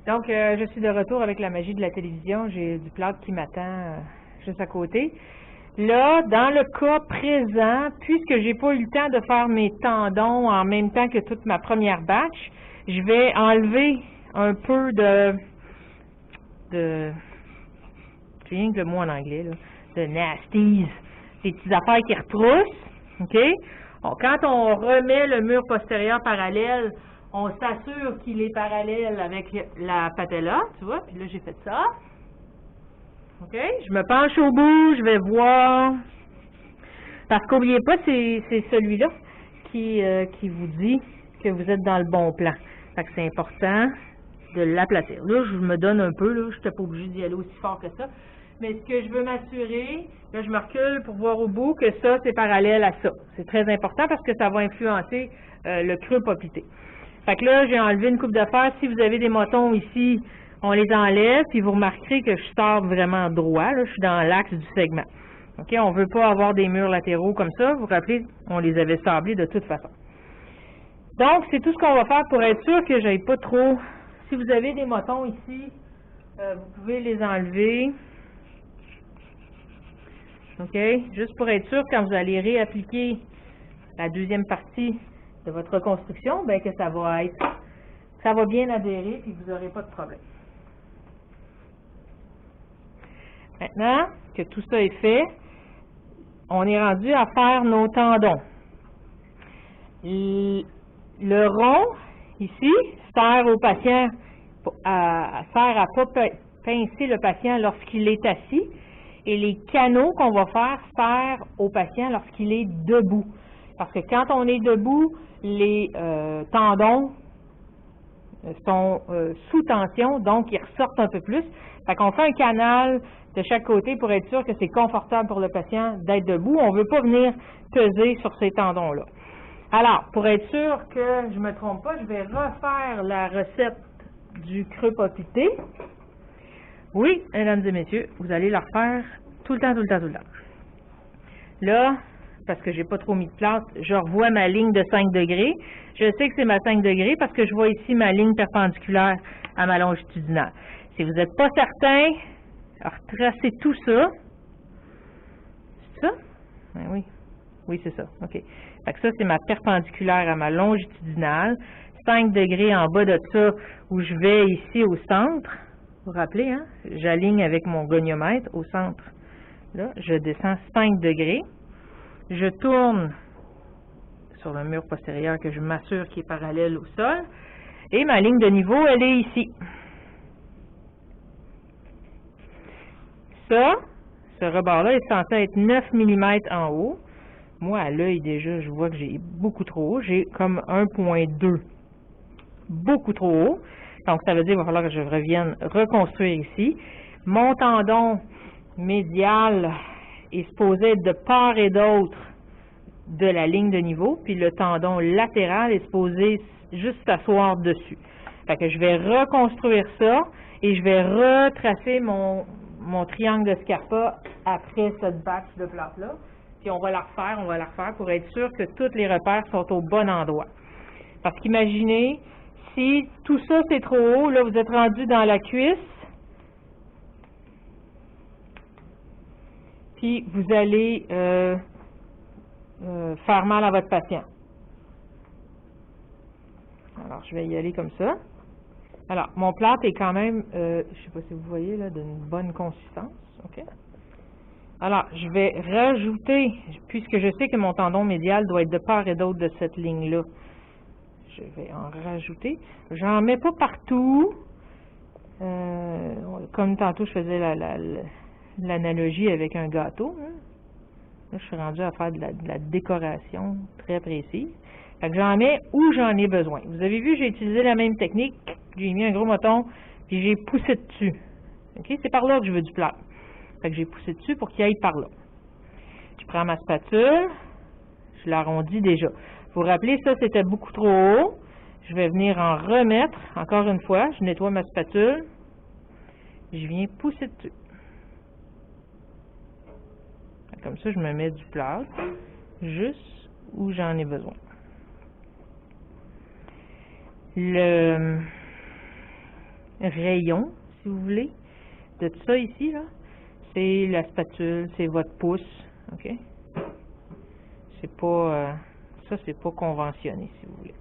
Donc, je suis de retour avec la magie de la télévision. J'ai du plâtre qui m'attend juste à côté. Là, dans le cas présent, puisque j'ai pas eu le temps de faire mes tendons en même temps que toute ma première batch, je vais enlever un peu de j'ai rien que le mot en anglais, là, de nasties, des petites affaires qui retroussent, OK? Bon, quand on remet le mur postérieur parallèle, on s'assure qu'il est parallèle avec la patella, tu vois, puis là, j'ai fait ça. OK? Je me penche au bout, je vais voir. Parce qu'oubliez pas, c'est celui-là qui vous dit que vous êtes dans le bon plan. Fait que c'est important de l'aplatir. Là, je me donne un peu, là, je n'étais pas obligée d'y aller aussi fort que ça. Mais ce que je veux m'assurer, là, je me recule pour voir au bout que ça, c'est parallèle à ça. C'est très important parce que ça va influencer le creux poplité. Fait que là, j'ai enlevé une coupe de fer. Si vous avez des motons ici, on les enlève, puis vous remarquerez que je sors vraiment droit, là, je suis dans l'axe du segment. OK? On ne veut pas avoir des murs latéraux comme ça. Vous vous rappelez, on les avait sablés de toute façon. Donc, c'est tout ce qu'on va faire pour être sûr que j'aille pas trop. Si vous avez des motons ici, vous pouvez les enlever. OK? Juste pour être sûr, quand vous allez réappliquer la deuxième partie de votre reconstruction, bien que ça va bien adhérer et vous n'aurez pas de problème. Maintenant que tout ça est fait, on est rendu à faire nos tendons. Le rond, ici, sert au patient, sert à ne pas pincer le patient lorsqu'il est assis, et les canaux qu'on va faire servent au patient lorsqu'il est debout. Parce que quand on est debout, les tendons sont sous tension, donc ils ressortent un peu plus. Fait qu'on fait un canal de chaque côté pour être sûr que c'est confortable pour le patient d'être debout. On ne veut pas venir peser sur ces tendons-là. Alors, pour être sûr que je ne me trompe pas, je vais refaire la recette du creux poplité. Oui, mesdames et messieurs, vous allez la refaire tout le temps, tout le temps, tout le temps. Là, parce que j'ai pas trop mis de place, je revois ma ligne de 5 degrés. Je sais que c'est ma 5 degrés parce que je vois ici ma ligne perpendiculaire à ma longitudinale. Si vous n'êtes pas certain, retracez tout ça. C'est ça? Ben oui. Oui, c'est ça. OK. Fait que ça, c'est ma perpendiculaire à ma longitudinale. 5 degrés en bas de ça, où je vais ici au centre. Vous vous rappelez, hein? J'aligne avec mon goniomètre au centre. Là, je descends 5 degrés. Je tourne sur le mur postérieur que je m'assure qu'il est parallèle au sol. Et ma ligne de niveau, elle est ici. Ça, ce rebord-là est censé être 9 mm en haut. Moi, à l'œil, déjà, je vois que j'ai beaucoup trop haut. J'ai comme 1,2. Beaucoup trop haut. Donc, ça veut dire qu'il va falloir que je revienne reconstruire ici. Mon tendon médial est supposé être de part et d'autre de la ligne de niveau, puis le tendon latéral est supposé juste s'asseoir dessus. Fait que je vais reconstruire ça et je vais retracer mon triangle de Scarpa après cette batch de plâtre-là. Puis on va la refaire pour être sûr que tous les repères sont au bon endroit. Parce qu'imaginez, si tout ça c'est trop haut, là vous êtes rendu dans la cuisse, puis vous allez faire mal à votre patient. Alors je vais y aller comme ça. Alors mon plâtre est quand même, je ne sais pas si vous voyez là, d'une bonne consistance. OK? Alors, je vais rajouter, puisque je sais que mon tendon médial doit être de part et d'autre de cette ligne-là, je vais en rajouter. J'en mets pas partout. Comme tantôt, je faisais l'analogie avec un gâteau. Hein. Là, je suis rendue à faire de la décoration très précise. Fait que j'en mets où j'en ai besoin. Vous avez vu, j'ai utilisé la même technique. J'ai mis un gros moton, puis j'ai poussé dessus. Okay? C'est par là que je veux du plâtre. Fait que j'ai poussé dessus pour qu'il aille par là. Je prends ma spatule, je l'arrondis déjà. Vous vous rappelez, ça c'était beaucoup trop haut. Je vais venir en remettre, encore une fois, je nettoie ma spatule, je viens pousser dessus. Comme ça, je me mets du plâtre juste où j'en ai besoin. rayon, si vous voulez, de tout ça ici, là. C'est la spatule, c'est votre pouce, OK? C'est pas... ça, c'est pas conventionné, si vous voulez.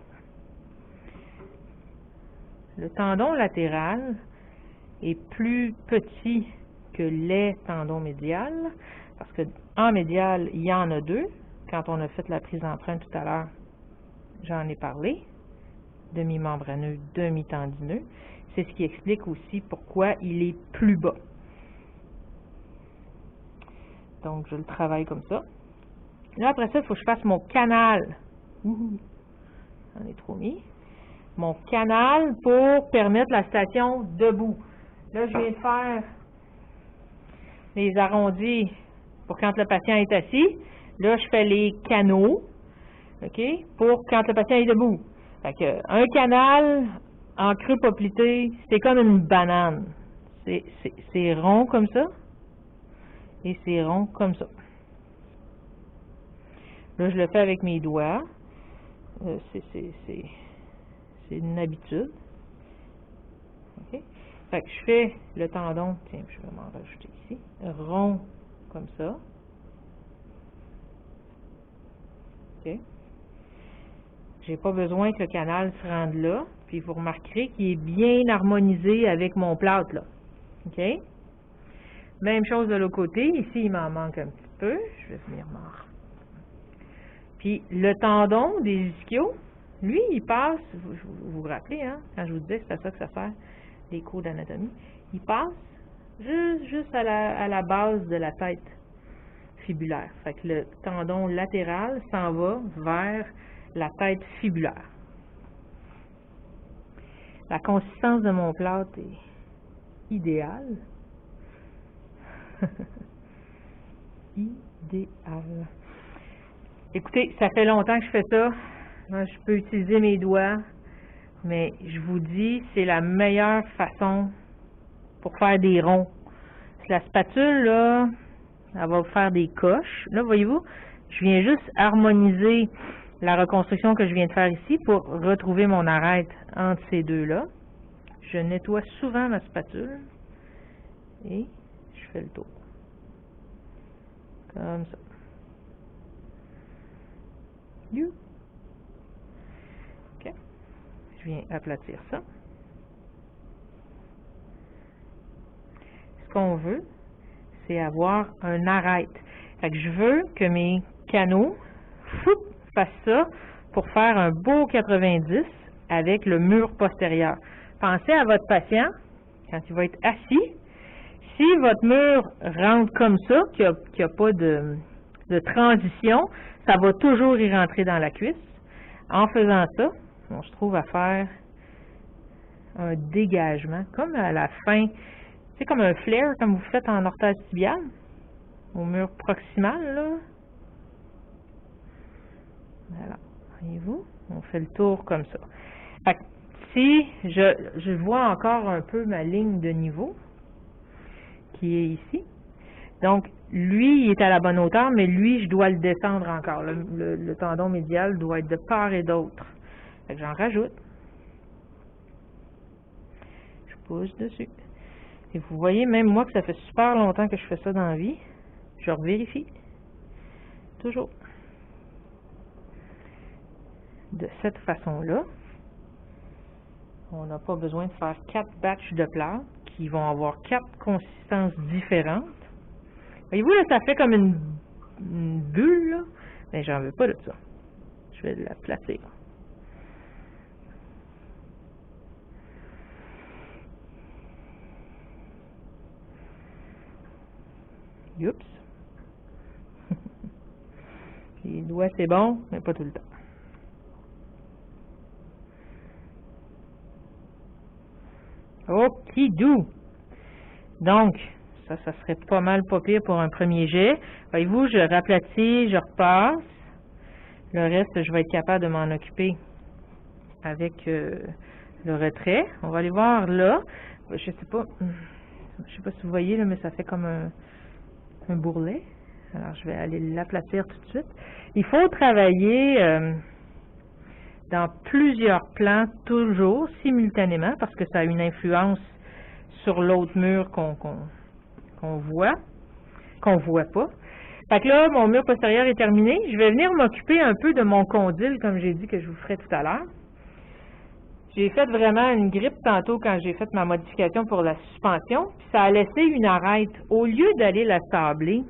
Le tendon latéral est plus petit que les tendons médials, parce que en médial, il y en a deux. Quand on a fait la prise d'empreinte tout à l'heure, j'en ai parlé. Demi-membraneux, demi-tendineux. C'est ce qui explique aussi pourquoi il est plus bas. Donc, je le travaille comme ça. Là, après ça, il faut que je fasse mon canal. J'en ai trop mis. Mon canal pour permettre la station debout. Là, je viens de faire les arrondis pour quand le patient est assis. Là, je fais les canaux, OK, pour quand le patient est debout. Fait que, un canal en creux poplité, c'est comme une banane. C'est rond comme ça et c'est rond comme ça. Là, je le fais avec mes doigts. C'est une habitude. OK? Fait que je fais le tendon, tiens, je vais m'en rajouter ici, rond comme ça. OK? J'ai pas besoin que le canal se rende là, puis vous remarquerez qu'il est bien harmonisé avec mon plâtre, là. OK? Même chose de l'autre côté, ici il m'en manque un petit peu, je vais venir m'en... Puis le tendon des ischios, lui, il passe, vous vous rappelez, hein, quand je vous disais, c'est à ça que ça sert, les cours d'anatomie, il passe juste à la base de la tête fibulaire. Fait que le tendon latéral s'en va vers la tête fibulaire. La consistance de mon plâtre est idéale. Idéal. Écoutez, ça fait longtemps que je fais ça. Moi, je peux utiliser mes doigts, mais je vous dis, c'est la meilleure façon pour faire des ronds. La spatule, là, elle va faire des coches. Là, voyez-vous, je viens juste harmoniser la reconstruction que je viens de faire ici pour retrouver mon arête entre ces deux-là. Je nettoie souvent ma spatule et je fais le tour. Comme ça. OK. Je viens aplatir ça. Ce qu'on veut, c'est avoir un arête. Fait que je veux que mes canaux fassent ça pour faire un beau 90 avec le mur postérieur. Pensez à votre patient, quand il va être assis, si votre mur rentre comme ça, qu'il n'y a pas de transition, ça va toujours y rentrer dans la cuisse. En faisant ça, on se trouve à faire un dégagement, comme à la fin, c'est comme un flare, comme vous faites en orthèse tibiale, au mur proximal, là. Voilà, voyez-vous, on fait le tour comme ça. Fait que si je vois encore un peu ma ligne de niveau, qui est ici, donc lui, il est à la bonne hauteur, mais lui, je dois le descendre encore. Le tendon médial doit être de part et d'autre. Fait que j'en rajoute. Je pousse dessus. Et vous voyez, même moi, que ça fait super longtemps que je fais ça dans la vie, je revérifie. Toujours. De cette façon-là, on n'a pas besoin de faire 4 batchs de plâtre qui vont avoir 4 consistances différentes. Voyez-vous, là, ça fait comme une bulle, là. Mais j'en veux pas de ça. Je vais l'aplatir. Oups. Les doigts, c'est bon, mais pas tout le temps. Okidou. Donc, ça serait pas mal pas pire pour un premier jet. Voyez-vous, je raplatis, je repasse. Le reste, je vais être capable de m'en occuper avec le retrait. On va aller voir là. Je sais pas si vous voyez, là, mais ça fait comme un bourrelet. Alors, je vais aller l'aplatir tout de suite. Il faut travailler dans plusieurs plans, toujours, simultanément, parce que ça a une influence sur l'autre mur qu'on voit pas. Fait que là, mon mur postérieur est terminé. Je vais venir m'occuper un peu de mon condyle, comme j'ai dit que je vous ferai tout à l'heure. J'ai fait vraiment une grippe tantôt quand j'ai fait ma modification pour la suspension, puis ça a laissé une arête. Au lieu d'aller la sabler,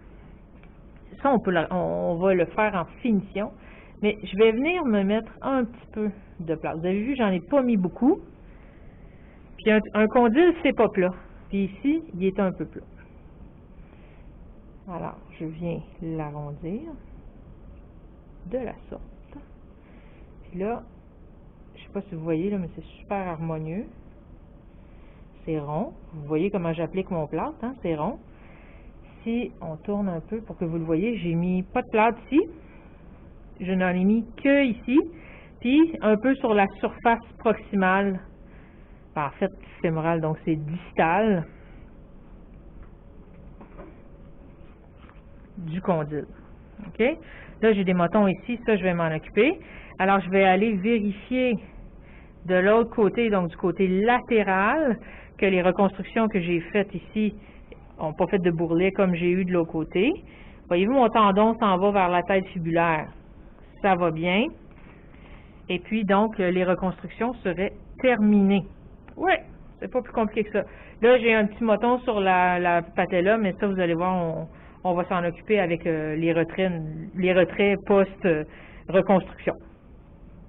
ça on va le faire en finition, mais je vais venir me mettre un petit peu de plâtre. Vous avez vu, j'en ai pas mis beaucoup. Puis un condyle, c'est pas plat. Puis ici, il est un peu plat. Alors, je viens l'arrondir de la sorte. Puis là, je sais pas si vous voyez, là, mais c'est super harmonieux. C'est rond. Vous voyez comment j'applique mon plâtre, hein? C'est rond. Si on tourne un peu pour que vous le voyez, j'ai mis pas de plâtre ici. Je n'en ai mis que ici. Puis un peu sur la surface proximale. En fait, fémorale, donc c'est distal du condyle. OK? Là, j'ai des motons ici, ça, je vais m'en occuper. Alors, je vais aller vérifier de l'autre côté, donc du côté latéral, que les reconstructions que j'ai faites ici n'ont pas fait de bourrelet comme j'ai eu de l'autre côté. Voyez-vous, mon tendon s'en va vers la tête fibulaire. Ça va bien. Et puis, donc, les reconstructions seraient terminées. Oui, c'est pas plus compliqué que ça. Là, j'ai un petit moton sur la patella, mais ça, vous allez voir, on va s'en occuper avec les retraits post-reconstruction.